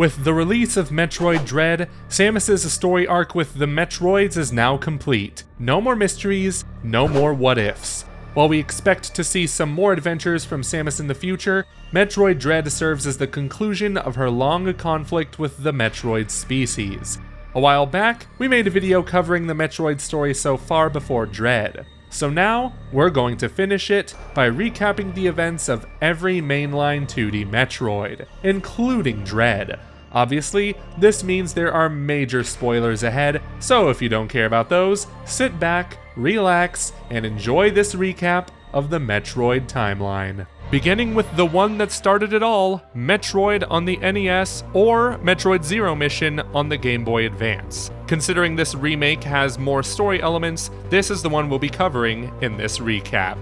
With the release of Metroid Dread, Samus's story arc with the Metroids is now complete. No more mysteries, no more what-ifs. While we expect to see some more adventures from Samus in the future, Metroid Dread serves as the conclusion of her long conflict with the Metroid species. A while back, we made a video covering the Metroid story so far before Dread. So now, we're going to finish it by recapping the events of every mainline 2D Metroid, including Dread. Obviously, this means there are major spoilers ahead, so if you don't care about those, sit back, relax, and enjoy this recap of the Metroid timeline. Beginning with the one that started it all, Metroid on the NES or Metroid Zero Mission on the Game Boy Advance. Considering this remake has more story elements, this is the one we'll be covering in this recap.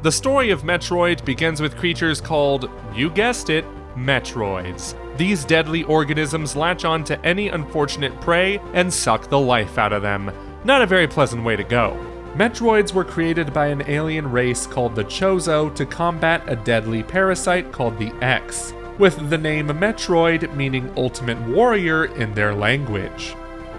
The story of Metroid begins with creatures called, you guessed it, Metroids. These deadly organisms latch on to any unfortunate prey and suck the life out of them. Not a very pleasant way to go. Metroids were created by an alien race called the Chozo to combat a deadly parasite called the X, with the name Metroid meaning Ultimate Warrior in their language.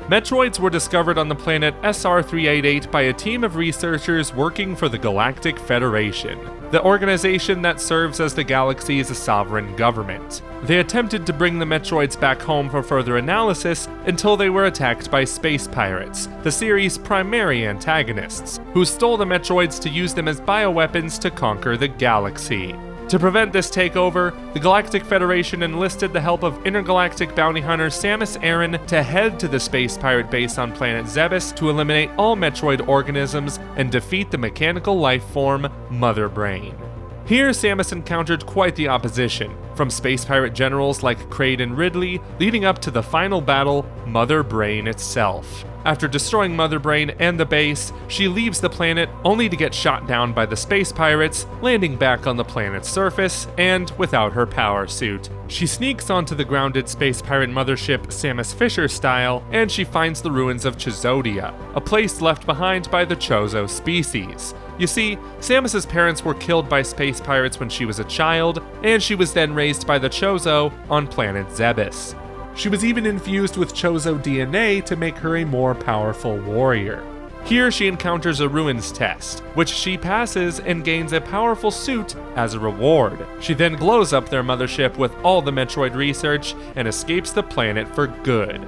Metroids were discovered on the planet SR-388 by a team of researchers working for the Galactic Federation, the organization that serves as the galaxy's sovereign government. They attempted to bring the Metroids back home for further analysis until they were attacked by space pirates, the series' primary antagonists, who stole the Metroids to use them as bioweapons to conquer the galaxy. To prevent this takeover, the Galactic Federation enlisted the help of intergalactic bounty hunter Samus Aran to head to the space pirate base on planet Zebes to eliminate all Metroid organisms and defeat the mechanical life form Mother Brain. Here, Samus encountered quite the opposition, from space pirate generals like Kraid and Ridley, leading up to the final battle, Mother Brain itself. After destroying Mother Brain and the base, she leaves the planet only to get shot down by the space pirates, landing back on the planet's surface and without her power suit. She sneaks onto the grounded space pirate mothership Samus Fisher style, and she finds the ruins of Chozodia, a place left behind by the Chozo species. You see, Samus's parents were killed by space pirates when she was a child, and she was then raised by the Chozo on planet Zebes. She was even infused with Chozo DNA to make her a more powerful warrior. Here she encounters a ruins test, which she passes and gains a powerful suit as a reward. She then glows up their mothership with all the Metroid research and escapes the planet for good.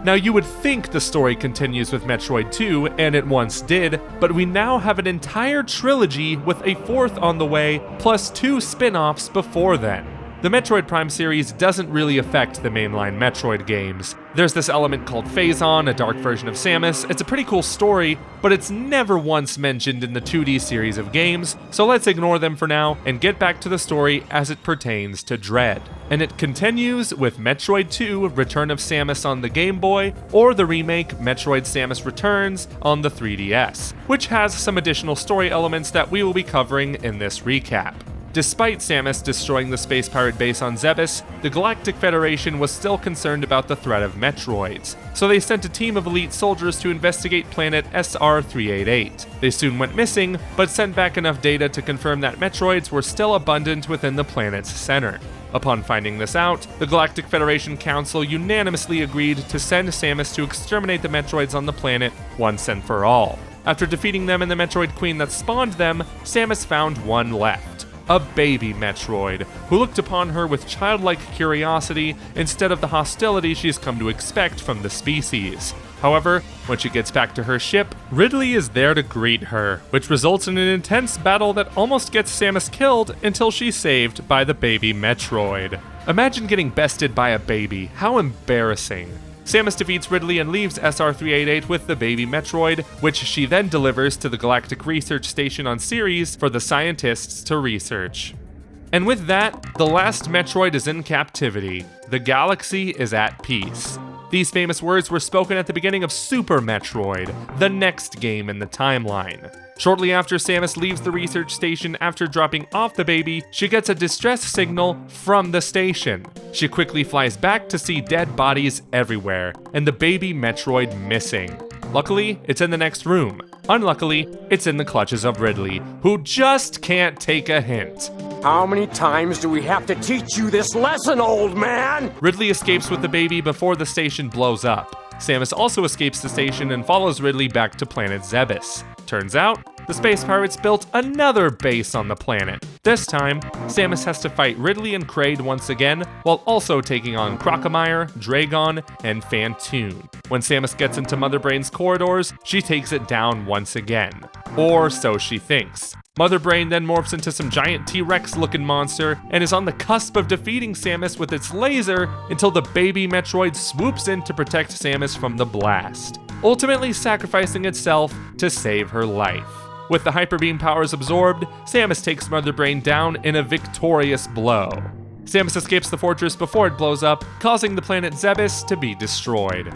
Now you would think the story continues with Metroid 2, and it once did, but we now have an entire trilogy with a fourth on the way, plus 2 spin-offs before then. The Metroid Prime series doesn't really affect the mainline Metroid games. There's this element called Phazon, a dark version of Samus. It's a pretty cool story, but it's never once mentioned in the 2D series of games, so let's ignore them for now and get back to the story as it pertains to Dread. And it continues with Metroid 2 Return of Samus on the Game Boy, or the remake Metroid Samus Returns on the 3DS, which has some additional story elements that we will be covering in this recap. Despite Samus destroying the space pirate base on Zebes, the Galactic Federation was still concerned about the threat of Metroids, so they sent a team of elite soldiers to investigate planet SR-388. They soon went missing, but sent back enough data to confirm that Metroids were still abundant within the planet's center. Upon finding this out, the Galactic Federation Council unanimously agreed to send Samus to exterminate the Metroids on the planet once and for all. After defeating them and the Metroid Queen that spawned them, Samus found one left. A baby Metroid, who looked upon her with childlike curiosity instead of the hostility she's come to expect from the species. However, when she gets back to her ship, Ridley is there to greet her, which results in an intense battle that almost gets Samus killed until she's saved by the baby Metroid. Imagine getting bested by a baby, how embarrassing. Samus defeats Ridley and leaves SR-388 with the baby Metroid, which she then delivers to the Galactic Research Station on Ceres for the scientists to research. And with that, the last Metroid is in captivity. The galaxy is at peace. These famous words were spoken at the beginning of Super Metroid, the next game in the timeline. Shortly after Samus leaves the research station after dropping off the baby, she gets a distress signal from the station. She quickly flies back to see dead bodies everywhere, and the baby Metroid missing. Luckily, it's in the next room. Unluckily, it's in the clutches of Ridley, who just can't take a hint. How many times do we have to teach you this lesson, old man? Ridley escapes with the baby before the station blows up. Samus also escapes the station and follows Ridley back to planet Zebes. Turns out, the space pirates built another base on the planet. This time, Samus has to fight Ridley and Kraid once again, while also taking on Crocomire, Dragon, and Phantoon. When Samus gets into Mother Brain's corridors, she takes it down once again. Or so she thinks. Mother Brain then morphs into some giant T-Rex looking monster and is on the cusp of defeating Samus with its laser until the baby Metroid swoops in to protect Samus from the blast, ultimately sacrificing itself to save her life. With the Hyper Beam powers absorbed, Samus takes Mother Brain down in a victorious blow. Samus escapes the fortress before it blows up, causing the planet Zebes to be destroyed.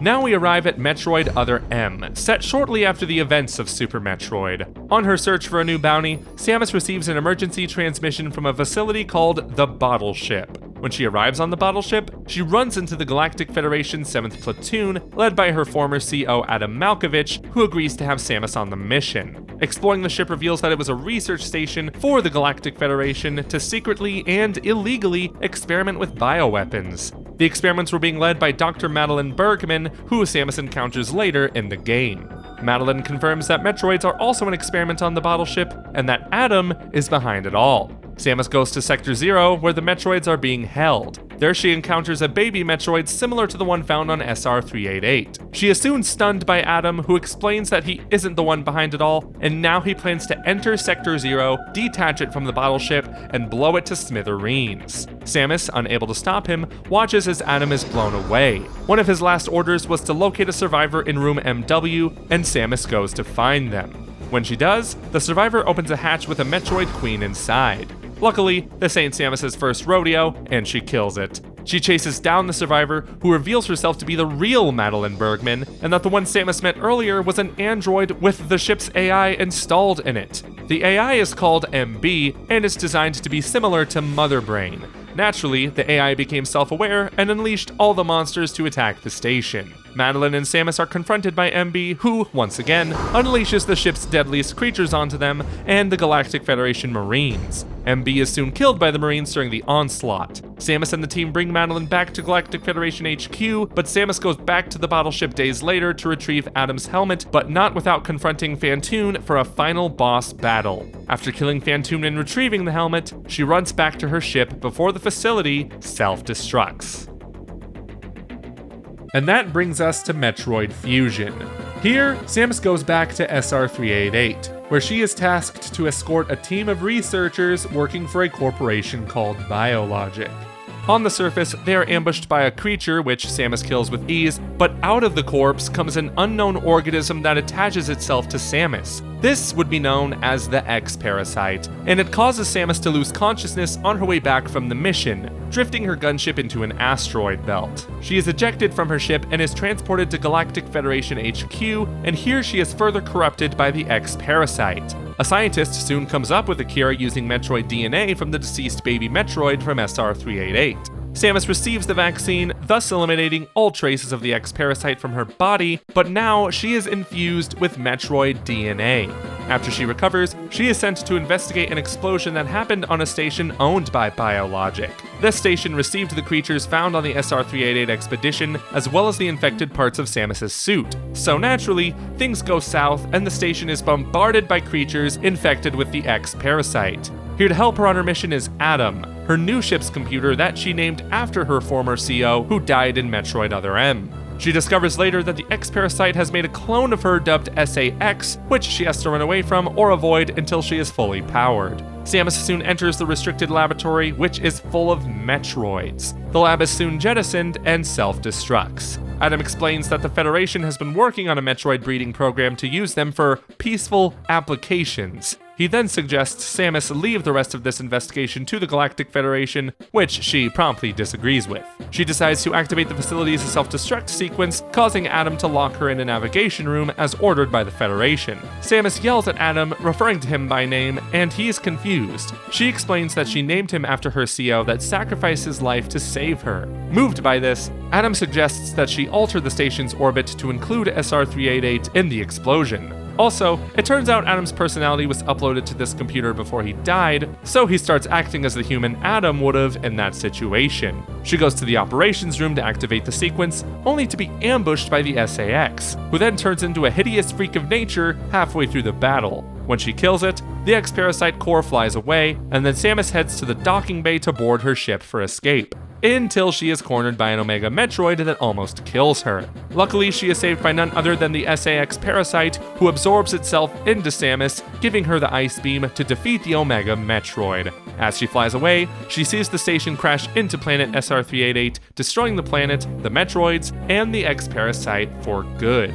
Now we arrive at Metroid Other M, set shortly after the events of Super Metroid. On her search for a new bounty, Samus receives an emergency transmission from a facility called the Bottle Ship. When she arrives on the Bottle Ship, she runs into the Galactic Federation's 7th Platoon, led by her former CO Adam Malkovich, who agrees to have Samus on the mission. Exploring the ship reveals that it was a research station for the Galactic Federation to secretly and illegally experiment with bioweapons. The experiments were being led by Dr. Madeline Bergman, who Samus encounters later in the game. Madeline confirms that Metroids are also an experiment on the Bottle Ship, and that Adam is behind it all. Samus goes to Sector 0, where the Metroids are being held. There she encounters a baby Metroid similar to the one found on SR-388. She is soon stunned by Adam, who explains that he isn't the one behind it all, and now he plans to enter Sector 0, detach it from the Bottle Ship, and blow it to smithereens. Samus, unable to stop him, watches as Adam is blown away. One of his last orders was to locate a survivor in room MW, and Samus goes to find them. When she does, the survivor opens a hatch with a Metroid Queen inside. Luckily, this ain't Samus's first rodeo, and she kills it. She chases down the survivor, who reveals herself to be the real Madeline Bergman, and that the one Samus met earlier was an android with the ship's AI installed in it. The AI is called MB, and is designed to be similar to Mother Brain. Naturally, the AI became self-aware and unleashed all the monsters to attack the station. Madeline and Samus are confronted by MB, who, once again, unleashes the ship's deadliest creatures onto them and the Galactic Federation Marines. MB is soon killed by the Marines during the onslaught. Samus and the team bring Madeline back to Galactic Federation HQ, but Samus goes back to the Bottle Ship days later to retrieve Adam's helmet, but not without confronting Phantoon for a final boss battle. After killing Phantoon and retrieving the helmet, she runs back to her ship before the facility self-destructs. And that brings us to Metroid Fusion. Here, Samus goes back to SR-388, where she is tasked to escort a team of researchers working for a corporation called Biologic. On the surface, they are ambushed by a creature which Samus kills with ease, but out of the corpse comes an unknown organism that attaches itself to Samus. This would be known as the X-Parasite, and it causes Samus to lose consciousness on her way back from the mission, drifting her gunship into an asteroid belt. She is ejected from her ship and is transported to Galactic Federation HQ, and here she is further corrupted by the X-Parasite. A scientist soon comes up with a cure using Metroid DNA from the deceased baby Metroid from SR-388. Samus receives the vaccine, thus eliminating all traces of the X-Parasite from her body, but now she is infused with Metroid DNA. After she recovers, she is sent to investigate an explosion that happened on a station owned by Biologic. This station received the creatures found on the SR-388 expedition, as well as the infected parts of Samus's suit. So naturally, things go south and the station is bombarded by creatures infected with the X-Parasite. Here to help her on her mission is Adam, her new ship's computer that she named after her former CO who died in Metroid Other M. She discovers later that the X-Parasite has made a clone of her dubbed SA-X, which she has to run away from or avoid until she is fully powered. Samus soon enters the restricted laboratory, which is full of Metroids. The lab is soon jettisoned and self-destructs. Adam explains that the Federation has been working on a Metroid breeding program to use them for peaceful applications. He then suggests Samus leave the rest of this investigation to the Galactic Federation, which she promptly disagrees with. She decides to activate the facility's self-destruct sequence, causing Adam to lock her in a navigation room as ordered by the Federation. Samus yells at Adam, referring to him by name, and he's confused. She explains that she named him after her CO that sacrificed his life to save her. Moved by this, Adam suggests that she alter the station's orbit to include SR-388 in the explosion. Also, it turns out Adam's personality was uploaded to this computer before he died, so he starts acting as the human Adam would've in that situation. She goes to the operations room to activate the sequence, only to be ambushed by the SAX, who then turns into a hideous freak of nature halfway through the battle. When she kills it, the X-Parasite core flies away, and then Samus heads to the docking bay to board her ship for escape, until she is cornered by an Omega Metroid that almost kills her. Luckily, she is saved by none other than the SAX Parasite, who absorbs itself into Samus, giving her the Ice Beam to defeat the Omega Metroid. As she flies away, she sees the station crash into planet SR388, destroying the planet, the Metroids, and the X-Parasite for good.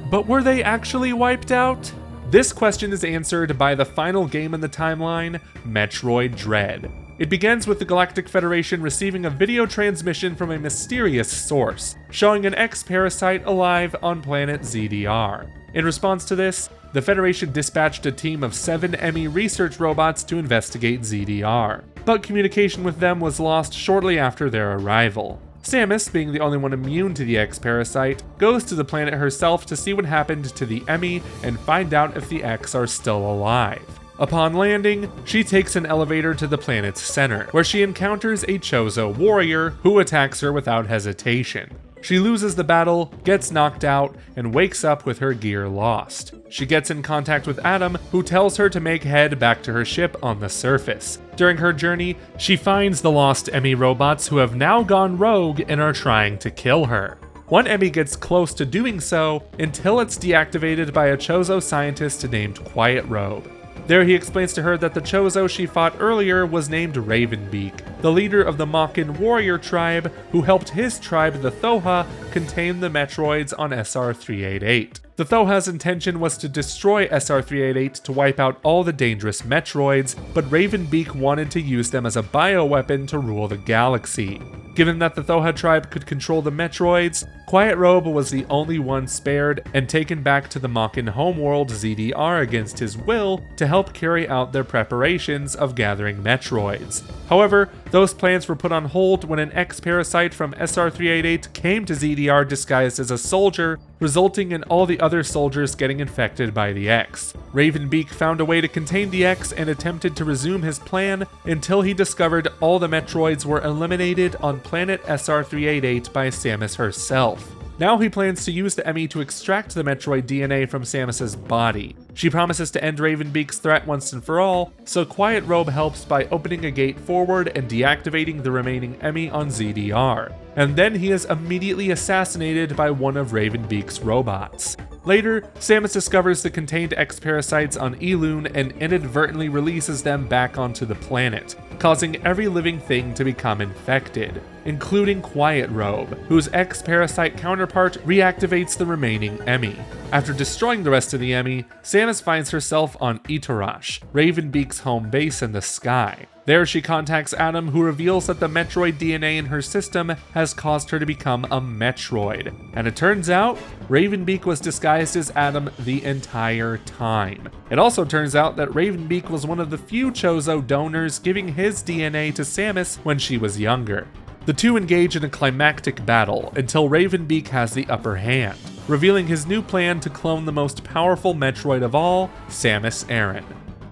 But were they actually wiped out? This question is answered by the final game in the timeline, Metroid Dread. It begins with the Galactic Federation receiving a video transmission from a mysterious source, showing an X-Parasite alive on planet ZDR. In response to this, the Federation dispatched a team of 7 ME research robots to investigate ZDR, but communication with them was lost shortly after their arrival. Samus, being the only one immune to the X-Parasite, goes to the planet herself to see what happened to the ME and find out if the X are still alive. Upon landing, she takes an elevator to the planet's center, where she encounters a Chozo warrior who attacks her without hesitation. She loses the battle, gets knocked out, and wakes up with her gear lost. She gets in contact with Adam, who tells her to make head back to her ship on the surface. During her journey, she finds the lost ME robots who have now gone rogue and are trying to kill her. One ME gets close to doing so until it's deactivated by a Chozo scientist named Quiet Robe. There he explains to her that the Chozo she fought earlier was named Ravenbeak, the leader of the Mockin warrior tribe who helped his tribe, the Thoha, contain the Metroids on SR388. The Thoha's intention was to destroy SR388 to wipe out all the dangerous Metroids, but Ravenbeak wanted to use them as a bioweapon to rule the galaxy. Given that the Thoha tribe could control the Metroids, Quiet Robe was the only one spared and taken back to the Mockin homeworld ZDR against his will to help carry out their preparations of gathering Metroids. However, those plans were put on hold when an X-Parasite from SR388 came to ZDR disguised as a soldier, resulting in all the other soldiers getting infected by the X. Ravenbeak found a way to contain the X and attempted to resume his plan until he discovered all the Metroids were eliminated on planet SR388 by Samus herself. Now he plans to use the ME to extract the Metroid DNA from Samus's body. She promises to end Ravenbeak's threat once and for all, so Quiet Robe helps by opening a gate forward and deactivating the remaining ME on ZDR. And then he is immediately assassinated by one of Ravenbeak's robots. Later, Samus discovers the contained X-Parasites on Elune and inadvertently releases them back onto the planet, causing every living thing to become infected, including Quiet Robe, whose X-Parasite counterpart reactivates the remaining ME. After destroying the rest of the ME, Samus finds herself on Itarash, Ravenbeak's home base in the sky. There she contacts Adam, who reveals that the Metroid DNA in her system has caused her to become a Metroid. And it turns out, Ravenbeak was disguised as Adam the entire time. It also turns out that Ravenbeak was one of the few Chozo donors giving his DNA to Samus when she was younger. The two engage in a climactic battle until Ravenbeak has the upper hand, revealing his new plan to clone the most powerful Metroid of all, Samus Aran.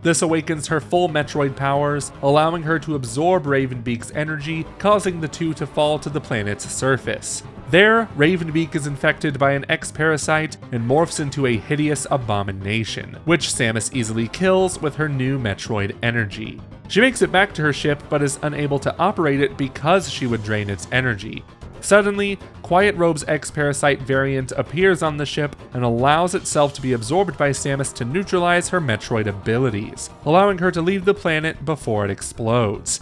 This awakens her full Metroid powers, allowing her to absorb Ravenbeak's energy, causing the two to fall to the planet's surface. There, Ravenbeak is infected by an X-Parasite and morphs into a hideous abomination, which Samus easily kills with her new Metroid energy. She makes it back to her ship but is unable to operate it because she would drain its energy. Suddenly, Quiet Robe's X-Parasite variant appears on the ship and allows itself to be absorbed by Samus to neutralize her Metroid abilities, allowing her to leave the planet before it explodes.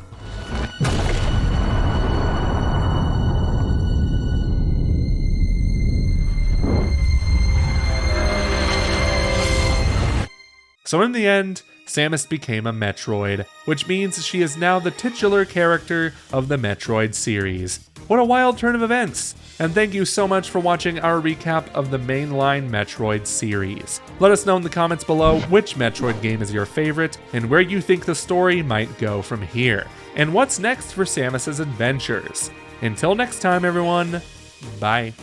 So in the end, Samus became a Metroid, which means she is now the titular character of the Metroid series. What a wild turn of events! And thank you so much for watching our recap of the mainline Metroid series. Let us know in the comments below which Metroid game is your favorite, and where you think the story might go from here, and what's next for Samus's adventures. Until next time everyone, bye.